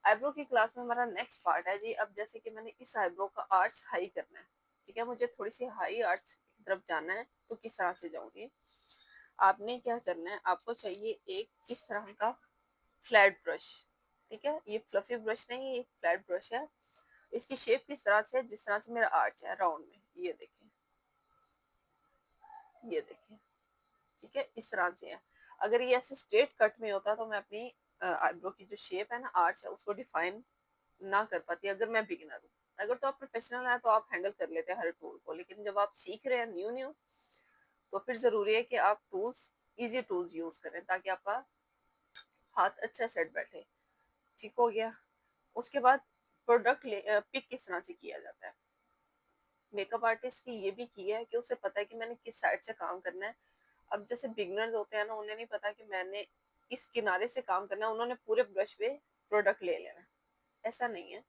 Eyebrow की class में हमारा नेक्स्ट पार्ट है जी। अब जैसे कि मैंने इस आईब्रो का आर्च हाई करना है, ठीक है, मुझे थोड़ी सी हाई आर्च की तरफ जाना है, तो किस तरह से जाऊंगी? आपने क्या करना है, आपको चाहिए एक इस तरह का फ्लैट ब्रश, ठीक है, ये फ्लफी ब्रश नहीं, ये फ्लैट ब्रश है। इसकी शेप किस तरह से है, जिस तरह से मेरा आर्च है राउंड में, ये देखें, ये देखें, ठीक है, इस तरह से है। अगर ये ऐसे स्ट्रेट कट में होता तो मैं अपनी आईब्रो की जो शेप है ना, आर्च है, उसको डिफाइन ना कर पाती अगर मैं बिगिनर हूँ। अगर तो आप प्रोफेशनल है तो आप हैंडल कर लेते हैं हर टूल को, लेकिन जब आप सीख रहे हैं न्यू न्यू, तो फिर जरूरी है कि आप टूल्स, इजी टूल्स यूज करें ताकि आपका हाथ अच्छा सेट बैठे। ठीक हो गया। उसके बाद प्रोडक्ट पिक किस तरह से किया जाता है? मेकअप आर्टिस्ट की ये भी की है कि उसे पता है कि मैंने किस साइड से काम करना है। अब जैसे बिगनर्स होते हैं ना, उन्हें नहीं पता कि मैंने इस किनारे से काम करना है, उन्होंने पूरे ब्रश पे प्रोडक्ट ले लेना है। ऐसा नहीं है।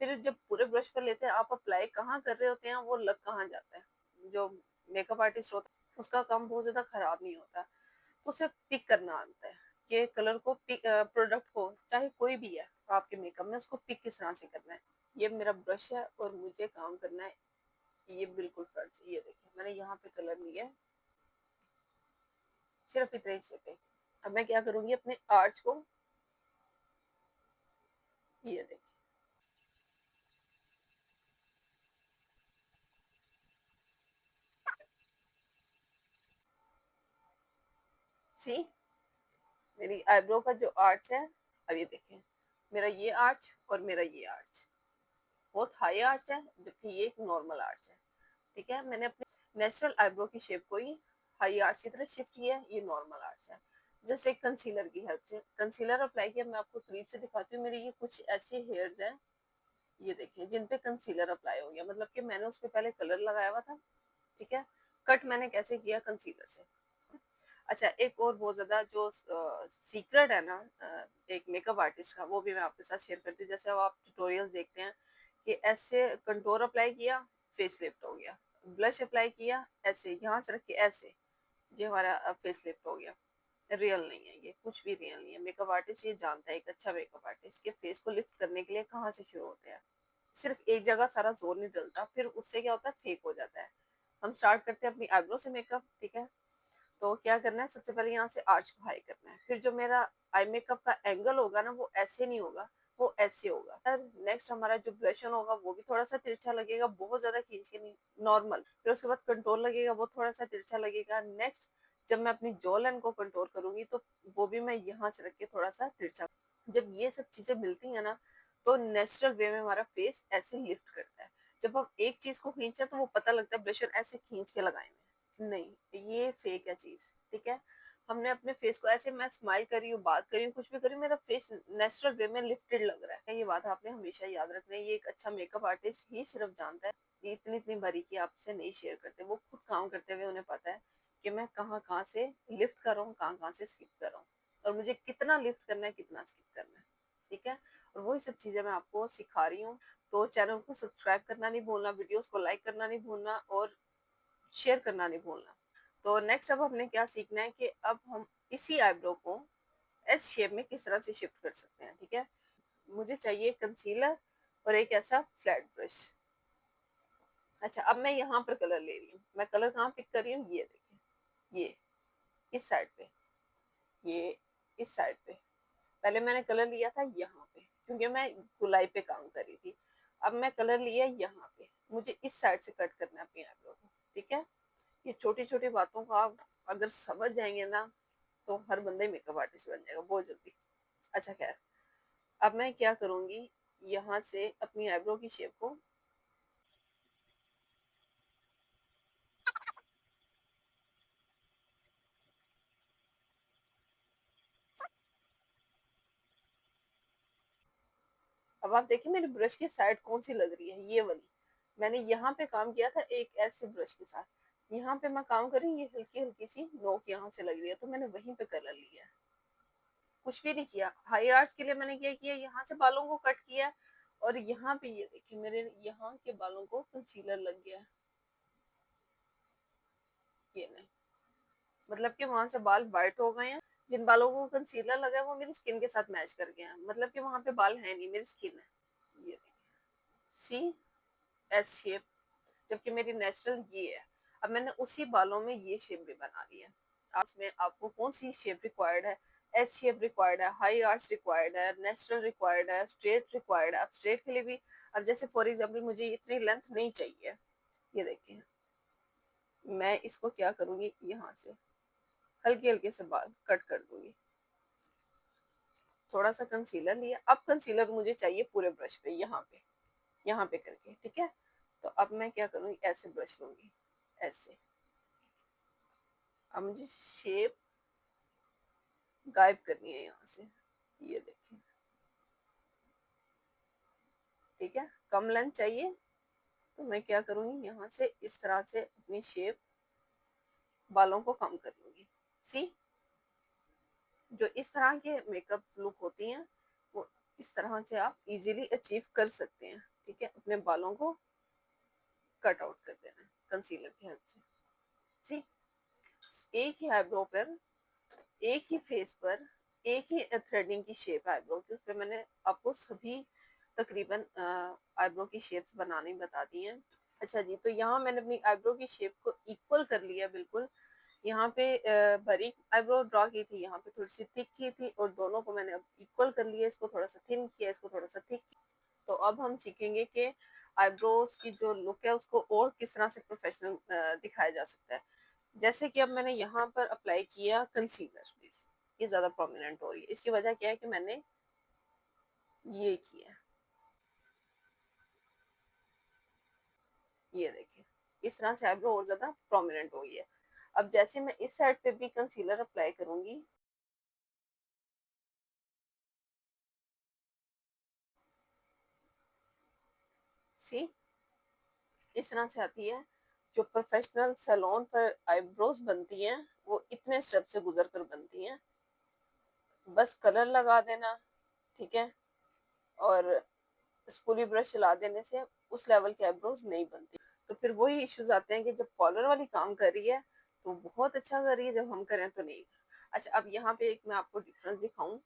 फिर जब पूरे ब्रश पर लेते हैं, आप अप्लाई कहाँ कर रहे होते हैं, वो लग कहाँ जाता है। जो मेकअप आर्टिस्ट होता है उसका काम बहुत ज्यादा खराब नहीं होता, तो उसे पिक करना आता है कि कलर को पिक, प्रोडक्ट को, चाहे कोई भी है आपके मेकअप में, उसको पिक किस तरह से करना है। ये मेरा ब्रश है और मुझे काम करना है, ये बिल्कुल फ्रंट से, ये देखिए मैंने यहाँ पे कलर लिया है, सिर्फ इतने हिस्से पे। अब मैं क्या करूंगी, अपने आर्च को, ये देखिए, सी, मेरी आईब्रो का जो आर्च है, अब ये देखें, मेरा ये आर्च और मेरा ये आर्च बहुत हाई आर्च है, जबकि ये एक नॉर्मल आर्च है। ठीक है, मैंने अपने नेचुरल आईब्रो की शेप को ही हाई आर्च की तरह शिफ्ट किया है, ये नॉर्मल आर्च है। जस्ट एक कंसीलर की हेल्प से कंसीलर अप्लाई किया, मैं आपको करीब से दिखाती हूँ। मेरे ये कुछ ऐसे हेयर्स हैं, ये देखिए, जिन पे कंसीलर अप्लाई हो गया, मतलब कि मैंने उस पे पहले कलर लगाया हुआ था। ठीक है, कट मैंने कैसे किया, कंसीलर से। अच्छा, एक और बहुत ज्यादा जो सीक्रेट है ना, एक मेकअप आर्टिस्ट का, वो भी मैं आपके साथ शेयर करती हूँ। जैसे अब आप ट्यूटोरियल्स देखते हैं कि ऐसे कंटोर अप्लाई किया, फेस लिफ्ट हो गया, ब्लश अप्लाई किया, ऐसे यहाँ से रख के ऐसे, ये हमारा फेस लिफ्ट हो गया। रियल नहीं है, ये कुछ भी रियल नहीं है। मेकअप आर्टिस्ट ये जानता है, एक अच्छा मेकअप आर्टिस्ट के फेस को लिफ्ट करने के लिए कहाँ से शुरू होते हैं। सिर्फ एक जगह सारा जोर नहीं डलता, फिर उससे क्या होता है, फेक हो जाता है। हम स्टार्ट करते हैं अपनी आईब्रो से मेकअप, ठीक है। तो क्या करना है, सबसे पहले यहाँ से आर्च को हाई करना है, फिर जो मेरा आई मेकअप का एंगल होगा ना, वो ऐसे नहीं होगा, वो ऐसे होगा। फिर नेक्स्ट हमारा जो ब्लशन होगा, वो भी थोड़ा सा तिरछा लगेगा, बहुत ज्यादा खींच के नहीं, नॉर्मल। फिर उसके बाद कंट्रोल लगेगा, वो थोड़ा सा तिरछा लगेगा। नेक्स्ट जब मैं अपनी जॉ लाइन को कंट्रोल करूंगी, तो वो भी मैं यहाँ से रख के थोड़ा सा तिरछा। जब ये सब चीजें मिलती है ना, तो नेचुरल वे में हमारा फेस ऐसे लिफ्ट करता है। जब हम एक चीज को खींचते हैं, तो वो पता लगता है ब्लशर ऐसे खींच के लगाए हैं, नहीं, ये फेक है चीज। ठीक है, हमने अपने फेस को ऐसे, मैं स्माइल कर रही हूँ, बात कर रही हूँ, कुछ भी कर रही हूँ, मेरा फेस नेचुरल वे में लिफ्टेड लग रहा है। ये बात आपने हमेशा याद रखना है, ये एक अच्छा मेकअप आर्टिस्ट ही सिर्फ जानता है। ये इतनी इतनी बारीकी आपसे नहीं शेयर करते, वो खुद काम करते हुए उन्हें पता है कि मैं कहाँ कहाँ से लिफ्ट कर रहा हूँ, कहाँ कहाँ से स्किप कर रहा हूँ, और मुझे कितना लिफ्ट करना है, कितना स्किप करना है। ठीक है, और वही सब चीजें मैं आपको सिखा रही हूँ। तो चैनल को सब्सक्राइब करना नहीं भूलना, वीडियोस को लाइक करना नहीं भूलना, और शेयर करना नहीं भूलना। तो नेक्स्ट अब हमने क्या सीखना है कि अब हम इसी आईब्रो को एस शेप में किस तरह से शिफ्ट कर सकते हैं। ठीक है, मुझे चाहिए कंसीलर और एक ऐसा फ्लैट ब्रश। अच्छा, अब मैं यहाँ पर कलर ले रही हूँ, मैं कलर कहाँ पिक कर रही हूँ, ये देखिए, ये इस साइड पे, ये इस साइड पे। पहले मैंने कलर लिया था यहाँ पे, क्योंकि मैं गुलाई पे काम कर रही थी। अब मैं कलर लिया यहाँ पे, मुझे इस साइड से कट करना है अपनी आईब्रो को। ठीक है, ये छोटी छोटी बातों को आप अगर समझ जाएंगे ना, तो हर बंदे मेकअप आर्टिस्ट बन जाएगा बहुत जल्दी। अच्छा खैर, अब मैं क्या करूंगी, यहाँ से अपनी आईब्रो की शेप को, अब आप देखिए मेरी ब्रश की साइड कौन सी लग रही है, ये वाली। मैंने यहाँ पे काम किया था एक ऐसे ब्रश के साथ, यहाँ पे मैं काम कर रही हूँ, ये हल्की हल्की सी नोक यहाँ से लग रही है, तो मैंने वहीं पे कलर लिया है, कुछ भी नहीं किया। हाई आर्ट्स के लिए मैंने क्या किया, यहाँ से बालों को कट किया, और यहाँ पे ये देखिए मेरे यहाँ के बालों को कंसीलर लग गया। ये नहीं, मतलब कि वहां से बाल वाइट हो गए हैं, जिन बालों को कंसीलर लगा है वो मेरी स्किन के साथ मैच कर गया है, मतलब कि वहां पे बाल है नहीं, मेरी स्किन है। ये सी एस शेप, जबकि मेरी नेचुरल ये है। अब मैंने उसी बालों में ये शेप भी बना दी है। आज में आपको कौन सी शेप रिक्वायर्ड है? एस शेप रिक्वायर्ड है, हाई आर्च रिक्वायर्ड है, नेचुरल रिक्वायर्ड है, स्ट्रेट रिक्वायर्ड है। अब स्ट्रेट के लिए भी, अब जैसे फॉर एग्जाम्पल मुझे इतनी लेंथ नहीं चाहिए, ये देखिए मैं इसको क्या करूंगी, यहाँ से हल्के हल्के से बाल कट कर दूंगी। थोड़ा सा कंसीलर लिया, अब कंसीलर मुझे चाहिए पूरे ब्रश पे, यहाँ पे करके, ठीक है। तो अब मैं क्या करूंगी, ऐसे ब्रश लूंगी, ऐसे। अब मुझे शेप गायब करनी है यहाँ से, ये देखिए, ठीक है। कम लेंथ चाहिए तो मैं क्या करूंगी, यहाँ से इस तरह से अपनी शेप बालों को कम कर लूंगी। सी, जो इस तरह के मेकअप लुक होती हैं वो इस तरह से आप इजीली अचीव कर सकते हैं, ठीक है। अपने बालों को कट आउट कर देना है कंसीलर की हेल्प से। सी, एक ही आईब्रो पर, एक ही फेस पर, एक ही थ्रेडिंग की शेप आईब्रो की, उस पर मैंने आपको सभी तकरीबन आईब्रो की शेप्स बनानी बता दी हैं। अच्छा जी, तो यहाँ मैंने अपनी आईब्रो की शेप को इक्वल कर लिया बिल्कुल। यहाँ पे बारीक आईब्रो ड्रॉ की थी, यहाँ पे थोड़ी सी थिक की थी, और दोनों को मैंने अब इक्वल कर लिया। इसको थोड़ा सा थिन किया, इसको थोड़ा सा थिक किया। तो अब हम सीखेंगे कि आईब्रोज की जो लुक है उसको और किस तरह से प्रोफेशनल दिखाया जा सकता है। जैसे कि अब मैंने यहाँ पर अप्लाई किया कंसीलर, ये ज्यादा प्रोमिनेंट हो रही है। इसकी वजह क्या है कि मैंने ये किया, ये देखिए, इस तरह से आईब्रो और ज्यादा प्रोमिनेंट हो गई है। अब जैसे मैं इस साइड पे भी कंसीलर अप्लाई करूंगी, सी, इस तरह से आती है। जो प्रोफेशनल सैलून पर आईब्रोज बनती हैं वो इतने स्टेप से गुजर कर बनती हैं। बस कलर लगा देना, ठीक है, और स्पूली ब्रश चला देने से उस लेवल की आईब्रोज नहीं बनती। तो फिर वही इश्यूज आते हैं कि जब कॉलर वाली काम कर रही है तो बहुत अच्छा कर रही है, जब हम करें तो नहीं। अच्छा, अब यहाँ पे एक मैं आपको डिफरेंस दिखाऊं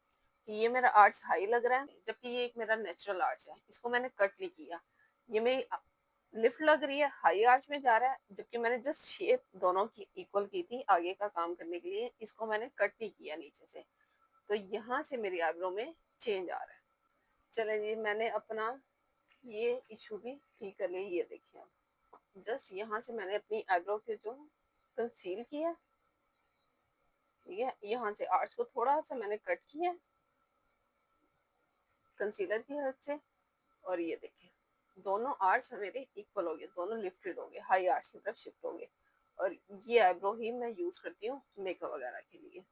कि ये मेरा आर्च हाई लग रहा है, जबकि ये एक मेरा नेचुरल आर्च है, इसको मैंने कट नहीं किया। ये मेरी लिफ्ट लग रही है, हाई आर्च में जा रहा है, जबकि मैंने जस्ट शेप दोनों की इक्वल की थी आगे का काम करने के लिए। इसको मैंने कट नहीं किया नीचे से, तो यहाँ से मेरी आईब्रो में चेंज आ रहा है। चले जी, मैंने अपना ये इशू भी ठीक कर लिया। ये देखिए, जस्ट यहाँ से मैंने अपनी आईब्रो के जो कंसील किया, ठीक है, यहाँ से आर्च को थोड़ा सा मैंने कट किया कंसीलर की हेल्प से, और ये देखिए दोनों आर्च मेरे इक्वल हो गए, दोनों लिफ्टेड हो गए, हाई आर्च की तरफ शिफ्ट हो गए। और ये आईब्रो ही मैं यूज करती हूँ मेकअप वगैरह के लिए,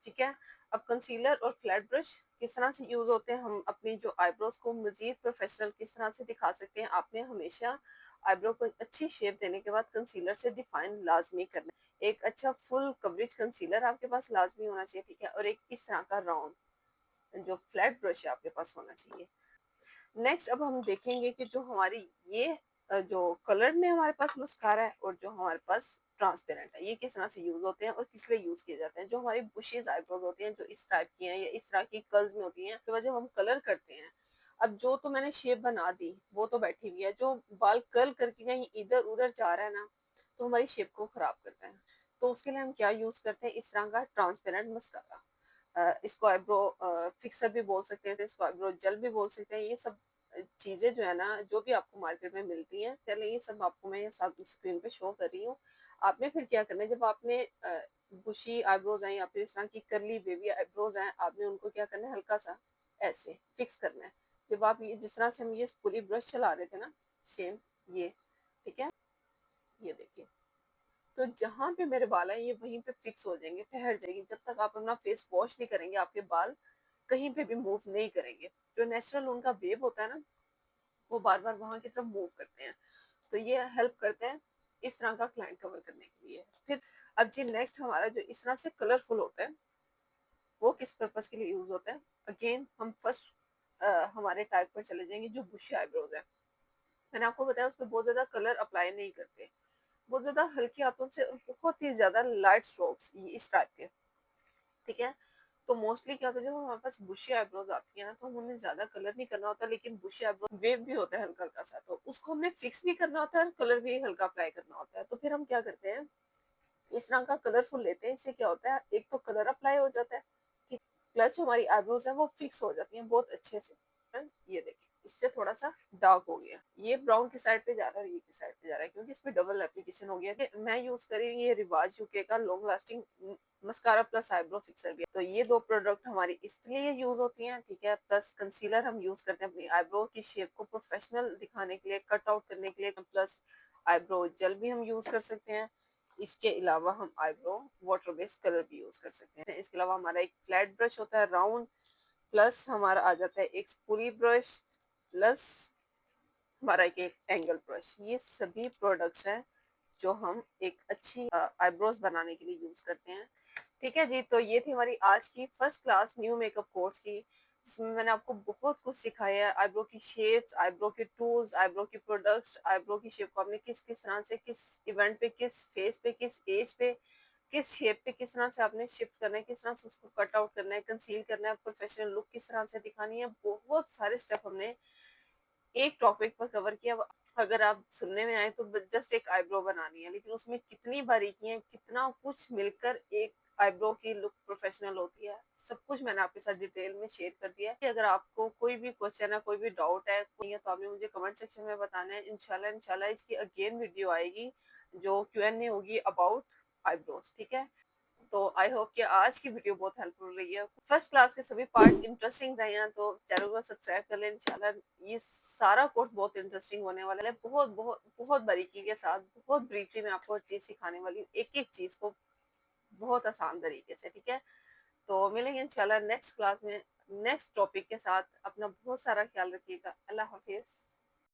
ठीक है। अब कंसीलर और फ्लैट ब्रश किस तरह से यूज होते हैं, हम अपनी जो आईब्रोज को मजीद प्रोफेशनल किस तरह से दिखा सकते हैं। आपने हमेशा आईब्रो को अच्छी शेप देने के बाद कंसीलर से डिफाइन लाजमी करना है। एक अच्छा फुल कवरेज कंसीलर आपके पास लाजमी होना चाहिए, ठीक है, और एक इस तरह का राउंड जो फ्लैट ब्रश है आपके पास होना चाहिए। नेक्स्ट अब हम देखेंगे कि जो हमारी ये जो कलर में हमारे पास मस्कारा है और जो हमारे पास ट्रांसपेरेंट है, ये किस तरह से यूज होते हैं और किस लिए यूज किए जाते हैं। जो हमारी बुशेज आईब्रोज होती हैं, जो इस टाइप की हैं या इस तरह की कर्ल्स में होती हैं, तो जब हम कलर करते हैं, अब जो तो मैंने शेप बना दी वो तो बैठी हुई है, जो बाल कर्ल करके कहीं इधर उधर जा रहा है ना, तो हमारी शेप को खराब करता है। तो उसके लिए हम क्या यूज करते हैं, इस तरह का ट्रांसपेरेंट मस्कारा। इसको आईब्रो फिक्सर भी बोल सकते हैं, इसको आईब्रो जेल भी बोल सकते हैं। ये सब चीजें जो है ना, जो भी आपको मार्केट में मिलती हैं, पहले ये सब आपको मैं सब स्क्रीन पे शो कर रही हूँ। आपने फिर क्या करना है, जब आपने बुशी आईब्रोज हैं या फिर इस तरह की करली बेबी आईब्रोज हैं, आपने उनको क्या करना है, हल्का सा ऐसे फिक्स करना है। जब आप ये जिस तरह से हम ये पूरी ब्रश चला रहे थे ना, सेम ये, ठीक है, ये देखिए। तो जहां पे मेरे बाल है ये वहीं पे फिक्स हो जाएंगे, ठहर जाएंगे। जब तक आप अपना फेस वॉश नहीं करेंगे आपके बाल कहीं पे भी मूव नहीं करेंगे। जो नेचुरल उनका वेव होता है ना, वो बार बार वहां की तरफ मूव करते हैं। तो ये हेल्प करते हैं इस तरह का क्लाइंट कवर करने के लिए। फिर अब जी नेक्स्ट हमारा जो इस तरह से कलरफुल होता है वो किस पर्पज के लिए यूज होता है। अगेन हम फर्स्ट हमारे टाइप पर चले जाएंगे जो बुशी आईब्रोज है। मैंने आपको बताया उस पर बहुत ज्यादा कलर अप्लाई नहीं करते, बहुत ज्यादा हल्के हाथों से और बहुत ही ज्यादा लाइट स्ट्रोक्स इस टाइप के, ठीक है। तो मोस्टली क्या होता है, जब हमारे पास बुशी आईब्रोज आती है ना, तो हमें ज्यादा कलर नहीं करना होता, लेकिन बुशी आईब्रो वेव भी होता है हल्का हल्का सा, तो उसको हमने फिक्स भी करना होता है और कलर भी हल्का अप्लाई करना होता है। तो फिर हम क्या करते हैं, इस रंग का कलरफुल लेते हैं। इससे क्या होता है, एक तो कलर अप्लाई हो जाता है, ठीक, प्लस जो हमारी आईब्रोज है वो फिक्स हो जाती हैं बहुत अच्छे से। ये देखिए, इससे थोड़ा सा डार्क हो गया, ये ब्राउन की साइड पे जा रहा है और ये की साइड पे जा रहा है, क्योंकि इस पे डबल एप्लीकेशन हो गया है। मैं यूज कर रही हूँ ये रिवाज यूके का long lasting mascara plus eyebrow fixer भी। तो ये दो प्रोडक्ट हमारी इसलिए यूज होती हैं, ठीक है। प्लस कंसीलर हम यूज करते हैं अपनी आईब्रो की शेप को प्रोफेशनल दिखाने के लिए, कट आउट करने के लिए। प्लस आईब्रो जेल भी हम यूज कर सकते हैं। इसके अलावा हम आईब्रो वाटर बेस्ड कलर भी यूज कर सकते हैं। इसके अलावा हमारा एक फ्लैट ब्रश होता है राउंड, प्लस हमारा आ जाता है एक स्पूली ब्रश, प्लस हमारा एक एंगल ब्रश। ये सभी प्रोडक्ट्स हैं जो हम एक अच्छी आईब्रोज बनाने के लिए यूज करते हैं। ठीक है जी, तो ये थी हमारी आज की first class new makeup course की, जिसमें मैंने आपको बहुत कुछ सिखाया है। आईब्रो की शेप्स, आईब्रो के टूल्स, आईब्रो के प्रोडक्ट्स, आईब्रो की शेप को आपने किस किस तरह से, किस इवेंट पे, किस फेस पे, किस एज पे, किस शेप पे किस तरह से आपने शिफ्ट करना है, किस तरह से उसको कट आउट करना है, कंसील करना है, प्रोफेशनल लुक किस तरह से दिखानी है। बहुत सारे स्टेप हमने एक टॉपिक पर कवर किया। अगर आप सुनने में आए तो जस्ट एक आईब्रो बनानी है, लेकिन उसमें कितनी बारीकियां, कितना कुछ मिलकर एक आईब्रो की लुक प्रोफेशनल होती है, सब कुछ मैंने आपके साथ डिटेल में शेयर कर दिया है। कि अगर आपको कोई भी क्वेश्चन है, कोई भी डाउट है, कोई है, तो आपने मुझे कमेंट सेक्शन में बताना है। इंशाल्लाह इंशाल्लाह इसकी अगेन वीडियो आएगी जो Q&A होगी अबाउट आईब्रोज, ठीक है। तो आई होप कि आज की वीडियो बहुत हेल्पफुल रही है। फर्स्ट क्लास के सभी पार्ट इंटरेस्टिंग रहे हैं, तो चैनल को सब्सक्राइब कर लें। इंशाल्लाह ये सारा कोर्स बहुत इंटरेस्टिंग होने वाला है। बहुत बहुत बहुत बारीकी के साथ, बहुत ब्रीफली मैं आपको हर चीज सिखाने वाली हूँ, एक एक चीज को बहुत आसान तरीके से, ठीक है। तो मिलेंगे इंशाल्लाह नेक्स्ट क्लास में नेक्स्ट टॉपिक के साथ। अपना बहुत सारा ख्याल रखिएगा। अल्लाह हाफिज।